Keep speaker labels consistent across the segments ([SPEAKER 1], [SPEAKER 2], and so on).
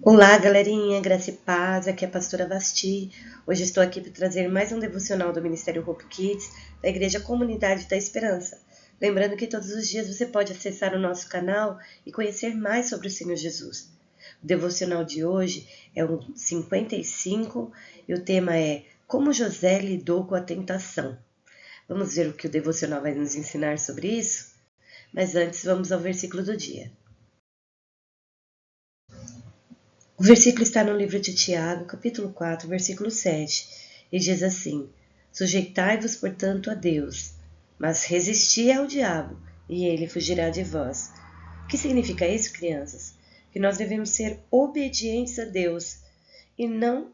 [SPEAKER 1] Olá, galerinha, graça e paz, aqui é a pastora Vasti. Hoje estou aqui para trazer mais um devocional do Ministério Hope Kids, da Igreja Comunidade da Esperança. Lembrando que todos os dias você pode acessar o nosso canal e conhecer mais sobre o Senhor Jesus. O devocional de hoje é o 55 e o tema é Como José lidou com a tentação. Vamos ver o que o devocional vai nos ensinar sobre isso? Mas antes, vamos ao versículo do dia. O versículo está no livro de Tiago, capítulo 4, versículo 7, e diz assim: Sujeitai-vos, portanto, a Deus, mas resisti ao diabo, e ele fugirá de vós. O que significa isso, crianças? Que nós devemos ser obedientes a Deus e não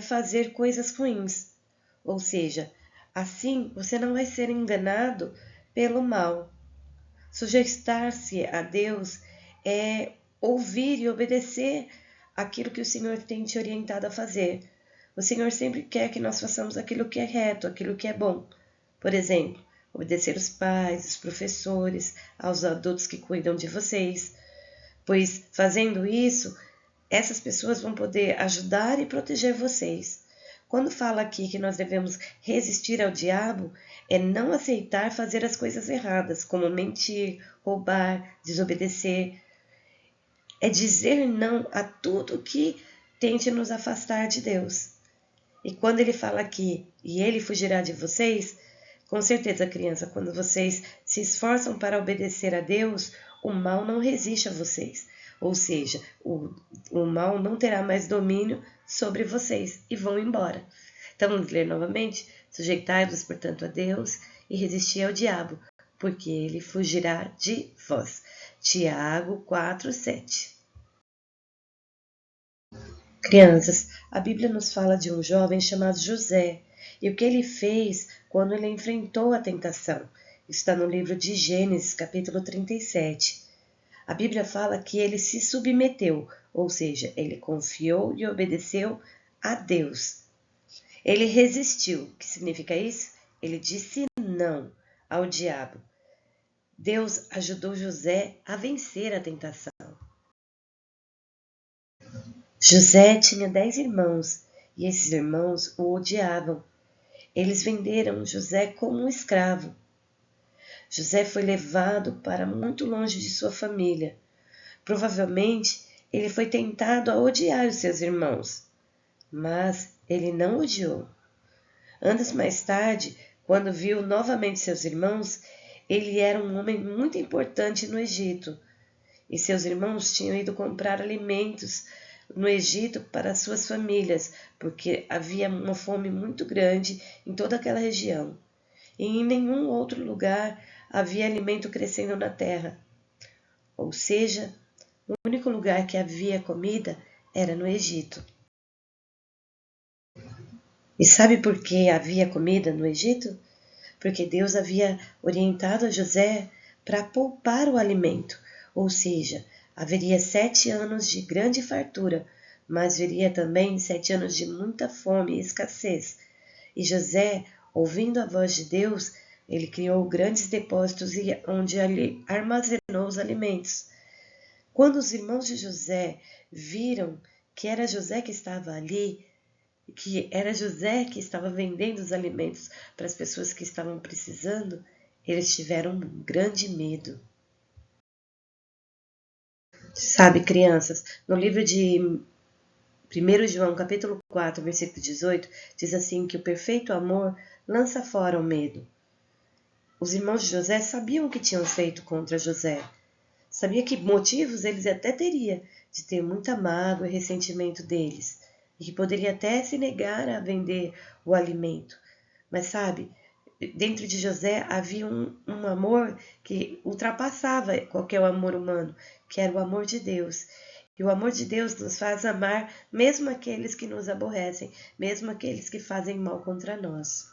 [SPEAKER 1] fazer coisas ruins. Ou seja, assim você não vai ser enganado pelo mal. Sujeitar-se a Deus é ouvir e obedecer aquilo que o Senhor tem te orientado a fazer. O Senhor sempre quer que nós façamos aquilo que é reto, aquilo que é bom. Por exemplo, obedecer os pais, os professores, aos adultos que cuidam de vocês. Pois fazendo isso, essas pessoas vão poder ajudar e proteger vocês. Quando fala aqui que nós devemos resistir ao diabo, é não aceitar fazer as coisas erradas, como mentir, roubar, desobedecer. É dizer não a tudo que tente nos afastar de Deus. E quando ele fala aqui, e ele fugirá de vocês, com certeza, criança, quando vocês se esforçam para obedecer a Deus, o mal não resiste a vocês. Ou seja, o mal não terá mais domínio sobre vocês e vão embora. Então, vamos ler novamente. Sujeitai-vos, portanto, a Deus e resisti ao diabo, porque ele fugirá de vós. Tiago 4, 7. Crianças, a Bíblia nos fala de um jovem chamado José e o que ele fez quando ele enfrentou a tentação. Está no livro de Gênesis, capítulo 37. A Bíblia fala que ele se submeteu, ou seja, ele confiou e obedeceu a Deus. Ele resistiu. O que significa isso? Ele disse não ao diabo. Deus ajudou José a vencer a tentação. José tinha 10 irmãos e esses irmãos o odiavam. Eles venderam José como um escravo. José foi levado para muito longe de sua família. Provavelmente, ele foi tentado a odiar os seus irmãos, mas ele não odiou. Anos mais tarde, quando viu novamente seus irmãos, ele era um homem muito importante no Egito, e seus irmãos tinham ido comprar alimentos no Egito para suas famílias, porque havia uma fome muito grande em toda aquela região, e em nenhum outro lugar havia alimento crescendo na terra. Ou seja, o único lugar que havia comida era no Egito. E sabe por que havia comida no Egito? Porque Deus havia orientado a José para poupar o alimento, ou seja, haveria 7 anos de grande fartura, mas viria também 7 anos de muita fome e escassez. E José, ouvindo a voz de Deus, ele criou grandes depósitos onde ali armazenou os alimentos. Quando os irmãos de José viram que era José que estava ali, que era José que estava vendendo os alimentos para as pessoas que estavam precisando, eles tiveram um grande medo. Sabe, crianças, no livro de 1 João, capítulo 4, versículo 18, diz assim que o perfeito amor lança fora o medo. Os irmãos de José sabiam o que tinham feito contra José. Sabia que motivos eles até teriam de ter muita mágoa e ressentimento deles. E que poderia até se negar a vender o alimento. Mas sabe, dentro de José havia um amor que ultrapassava qualquer amor humano, que era o amor de Deus. E o amor de Deus nos faz amar mesmo aqueles que nos aborrecem, mesmo aqueles que fazem mal contra nós.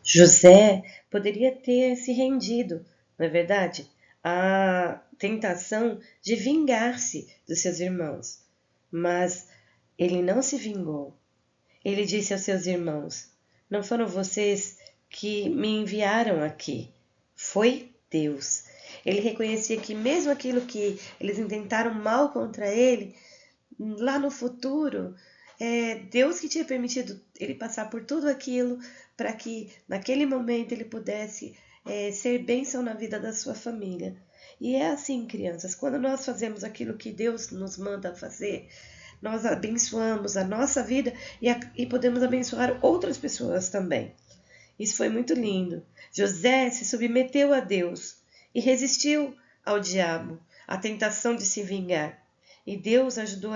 [SPEAKER 1] José poderia ter se rendido, não é verdade? À tentação de vingar-se dos seus irmãos. Mas ele não se vingou. Ele disse aos seus irmãos: não foram vocês que me enviaram aqui, foi Deus. Ele reconhecia que mesmo aquilo que eles intentaram mal contra ele, lá no futuro, Deus que tinha permitido ele passar por tudo aquilo para que naquele momento ele pudesse ser bênção na vida da sua família. E é assim, crianças, quando nós fazemos aquilo que Deus nos manda fazer, nós abençoamos a nossa vida e podemos abençoar outras pessoas também. Isso foi muito lindo. José se submeteu a Deus e resistiu ao diabo, à tentação de se vingar. E Deus ajudou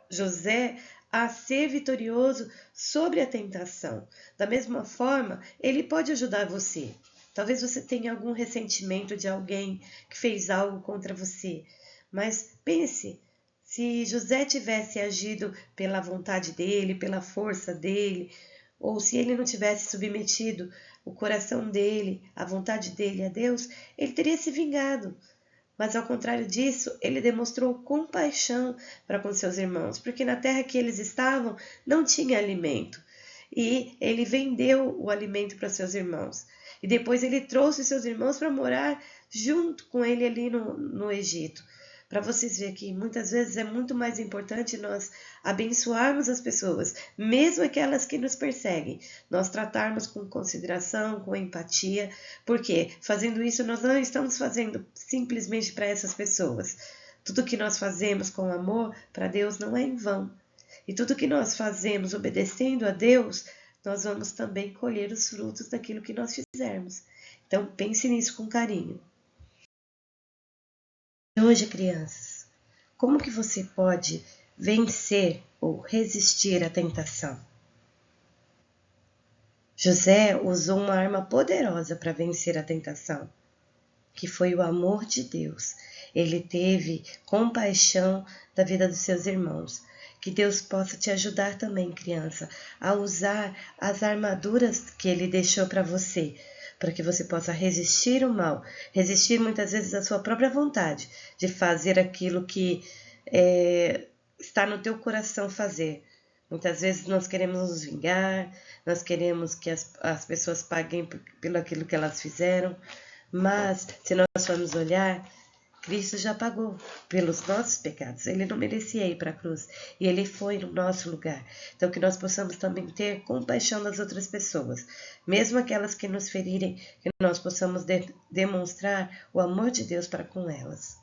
[SPEAKER 1] José a ser vitorioso sobre a tentação. Da mesma forma, ele pode ajudar você. Talvez você tenha algum ressentimento de alguém que fez algo contra você. Mas pense, se José tivesse agido pela vontade dele, pela força dele, ou se ele não tivesse submetido o coração dele, a vontade dele a Deus, ele teria se vingado. Mas ao contrário disso, ele demonstrou compaixão para com seus irmãos, porque na terra que eles estavam não tinha alimento. E ele vendeu o alimento para seus irmãos. E depois ele trouxe seus irmãos para morar junto com ele ali no Egito. Para vocês verem que muitas vezes é muito mais importante nós abençoarmos as pessoas, mesmo aquelas que nos perseguem, nós tratarmos com consideração, com empatia, porque fazendo isso nós não estamos fazendo simplesmente para essas pessoas. Tudo que nós fazemos com amor para Deus não é em vão. E tudo que nós fazemos obedecendo a Deus, nós vamos também colher os frutos daquilo que nós fizermos. Então pense nisso com carinho. Hoje, crianças, como que você pode vencer ou resistir à tentação? José usou uma arma poderosa para vencer a tentação, que foi o amor de Deus. Ele teve compaixão da vida dos seus irmãos. Que Deus possa te ajudar também, criança, a usar as armaduras que Ele deixou para você, para que você possa resistir ao mal, resistir muitas vezes à sua própria vontade de fazer aquilo que está no teu coração fazer. Muitas vezes nós queremos nos vingar, nós queremos que as pessoas paguem pelo aquilo que elas fizeram, mas se nós formos olhar, Cristo já pagou pelos nossos pecados. Ele não merecia ir para a cruz e Ele foi no nosso lugar. Então que nós possamos também ter compaixão das outras pessoas, mesmo aquelas que nos ferirem, que nós possamos demonstrar o amor de Deus para com elas.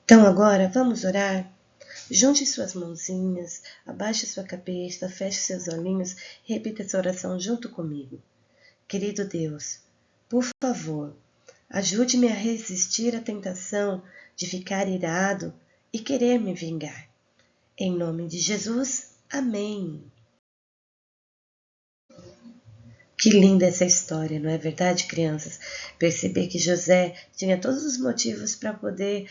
[SPEAKER 1] Então agora vamos orar. Junte suas mãozinhas, abaixe sua cabeça, feche seus olhinhos e repita essa oração junto comigo. Querido Deus, por favor, ajude-me a resistir à tentação de ficar irado e querer me vingar. Em nome de Jesus, amém. Que linda essa história, não é verdade, crianças? Perceber que José tinha todos os motivos para poder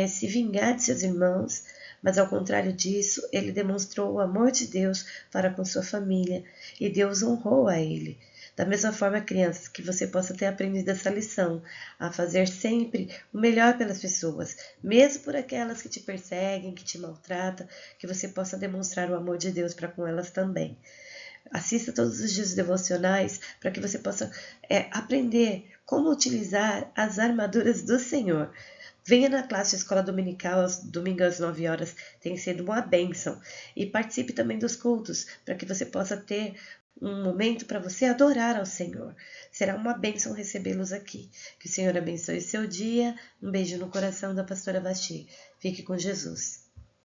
[SPEAKER 1] se vingar de seus irmãos, mas ao contrário disso, ele demonstrou o amor de Deus para com sua família e Deus honrou a ele. Da mesma forma, crianças, que você possa ter aprendido essa lição, a fazer sempre o melhor pelas pessoas, mesmo por aquelas que te perseguem, que te maltratam, que você possa demonstrar o amor de Deus para com elas também. Assista todos os dias devocionais para que você possa aprender como utilizar as armaduras do Senhor. Venha na classe de escola dominical, domingo às 9 horas, tem sido uma bênção. E participe também dos cultos, para que você possa ter um momento para você adorar ao Senhor. Será uma bênção recebê-los aqui. Que o Senhor abençoe seu dia. Um beijo no coração da pastora Vasti. Fique com Jesus.